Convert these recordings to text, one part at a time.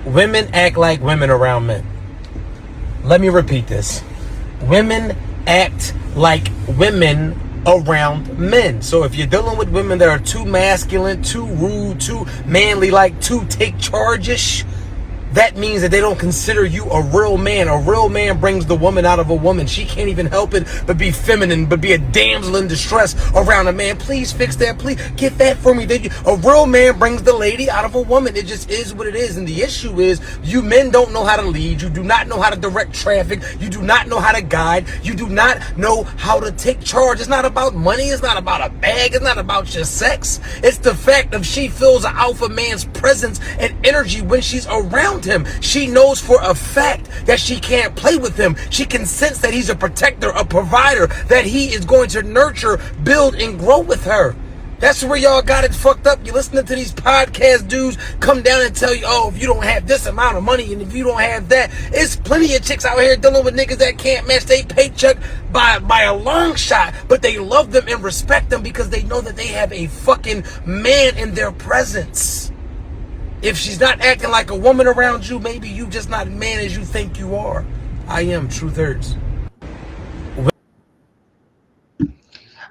Women act like women around men. Let me repeat this. Women act like women around men. So if you're dealing with women that are too masculine, too rude, too manly, like too take charge-ish, that means that they don't consider you a real man. A real man brings the woman out of a woman. She can't even help it but be feminine, but be a damsel in distress around a man. Please fix that. Please get that for me. A real man brings the lady out of a woman. It just is what it is. And the issue is, you men don't know how to lead. You do not know how to direct traffic. You do not know how to guide. You do not know how to take charge. It's not about money. It's not about a bag. It's not about your sex. It's the fact of she feels an alpha man's presence and energy when she's around him. She knows for a fact that she can't play with him. She can sense that he's a protector, a provider, that he is going to nurture, build, and grow with her. That's where y'all got it fucked up. You listening to these podcast dudes come down and tell you, oh, if you don't have this amount of money and if you don't have that, it's plenty of chicks out here dealing with niggas that can't match their paycheck by a long shot, but they love them and respect them because they know that they have a fucking man in their presence. If she's not acting like a woman around you, maybe you just not a man as you think you are. I am. Truth hurts.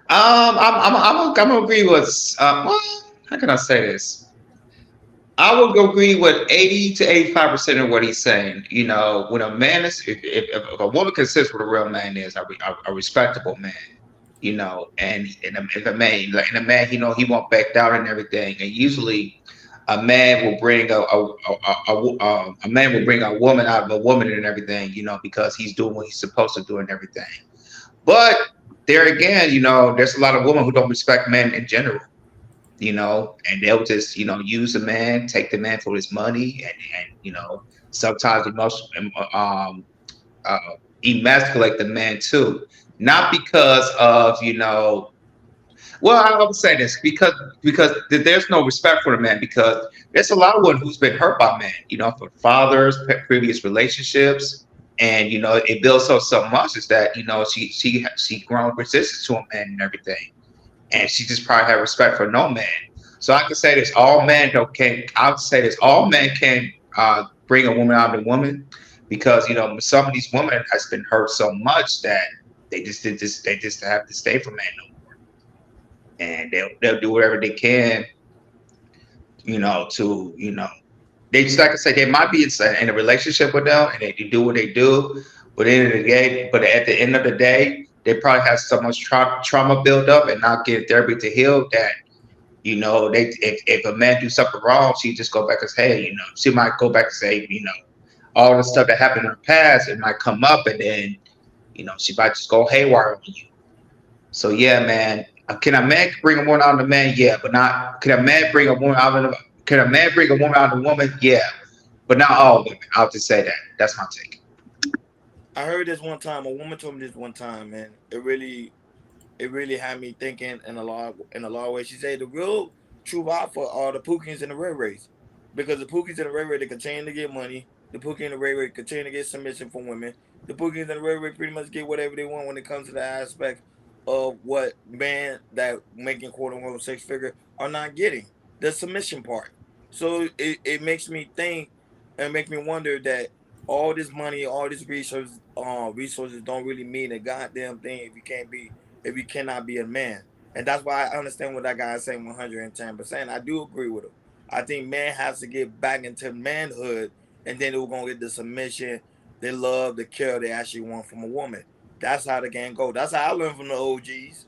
I'm gonna agree with. Well, how can I say this? I would agree with 80 to 85% of what he's saying. You know, when a man is, if a woman considers what a real man is, a respectable man. You know, and if a man, like in a man, you know, he won't back down and everything. And usually, a man will bring a man will bring a woman out of a woman and everything. You know, because he's doing what he's supposed to do and everything. But there again, you know, there's a lot of women who don't respect men in general, you know, and they'll just, you know, use the man, take the man for his money, and you know, sometimes um, uh, emasculate the man too. Not because of, you know, well, I would say this because there's no respect for the man because there's a lot of women who's been hurt by men, you know, for fathers, previous relationships, and you know it builds up so much is that you know she grown resistance to a man and everything, and she just probably had respect for no man. So I can say this: all men don't can. I would say this: all men can bring a woman out of a woman because you know some of these women has been hurt so much that they just have to stay for man no more, and they'll do whatever they can, you know, to you know they just like I said, they might be in a relationship with them and they do what they do, but at the end of the day, they probably have so much trauma built up and not getting therapy to heal that you know they if a man do something wrong, she just go back and say, hey, you know, she might go back and say, you know, all the stuff that happened in the past, it might come up and then you know she might just go haywire on you. So yeah, man. Can a man bring a woman out of a man? Yeah, but not. Can a man bring a woman out of? Can a man bring a woman out of a woman? Yeah, but not all women. I'll just say that. That's my take. I heard this one time. A woman told me this one time, man. It really had me thinking in a lot of ways. She said the real true alpha are the Pookies and the Ray Rays, because the Pookies and the Ray Ray they continue to get money. The Pookie and the Ray Ray continue to get submission from women. The Pookies and the Ray Ray pretty much get whatever they want when it comes to the aspect of what men that making quote unquote six figure are not getting, the submission part. So it makes me think and make me wonder that all this money, all these resources don't really mean a goddamn thing if you cannot be a man. And that's why I understand what that guy is saying 110%. I do agree with him. I think man has to get back into manhood and then we're gonna get the submission, the love, the care they actually want from a woman. That's how the game goes. That's how I learned from the OGs.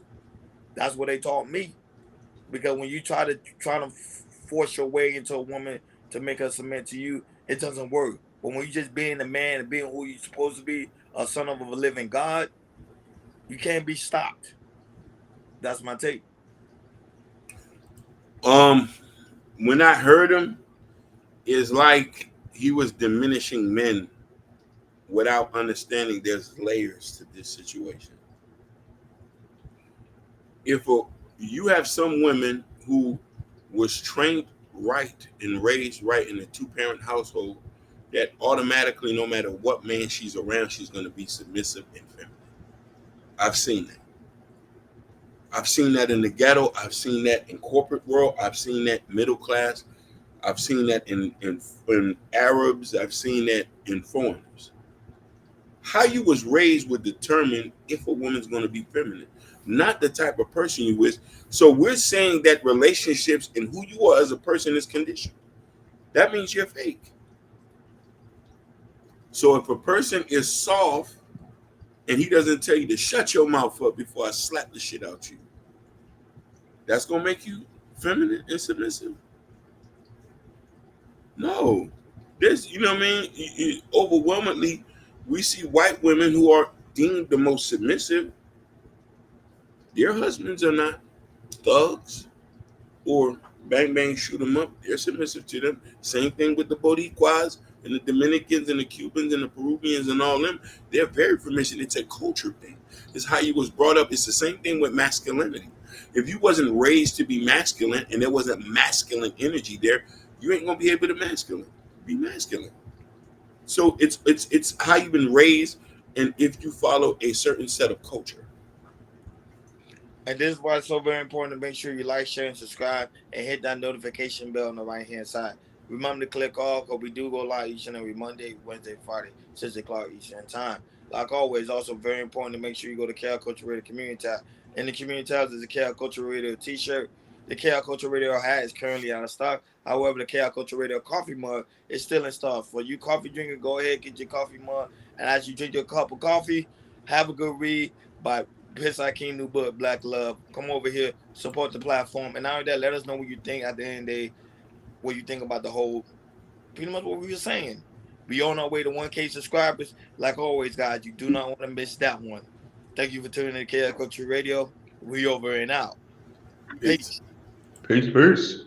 That's what they taught me. Because when you try to force your way into a woman to make her submit to you, it doesn't work. But when you just being a man and being who you're supposed to be, a son of a living God, you can't be stopped. That's my take. Um, when I heard him, it's like he was diminishing men without understanding there's layers to this situation. If you have some women who was trained right and raised right in a two-parent household that automatically, no matter what man she's around, she's going to be submissive and feminine. I've seen that. I've seen that in the ghetto. I've seen that in corporate world. I've seen that middle class. I've seen that in Arabs. I've seen that in foreigners. How you was raised would determine if a woman's going to be feminine, not the type of person you is. So we're saying that relationships and who you are as a person is conditioned. That means you're fake. So if a person is soft and he doesn't tell you to shut your mouth up before I slap the shit out you, that's gonna make you feminine and submissive? No. There's, you know what I mean? Overwhelmingly, we see white women who are deemed the most submissive. Their husbands are not thugs or bang bang shoot them up. They're submissive to them. Same thing with the Boricuas and the Dominicans and the Cubans and the Peruvians and all them. They're very submissive. It's a culture thing. It's how you was brought up. It's the same thing with masculinity. If you wasn't raised to be masculine and there wasn't masculine energy there, you ain't gonna be able to be masculine. So it's how you've been raised, and if you follow a certain set of culture. And this is why it's so very important to make sure you like, share, and subscribe, and hit that notification bell on the right-hand side. Remember to click all, because we do go live each and every Monday, Wednesday, Friday, 6 o'clock Eastern time. Like always, also very important to make sure you go to KL Culture Radio Community tab. In the community tabs is the KL Culture Radio t-shirt. The KL Culture Radio hat is currently out of stock. However, the KL Culture Radio coffee mug is still in stock. For you coffee drinkers, go ahead, get your coffee mug. And as you drink your cup of coffee, have a good read by Piss Hakeem new book, Black Love. Come over here, support the platform. And not only that, let us know what you think at the end of the day, what you think about the whole, pretty much what we were saying. We on our way to 1K subscribers. Like always, guys, you do not want to miss that one. Thank you for tuning in to KL Culture Radio. We over and out. Peace. Peace.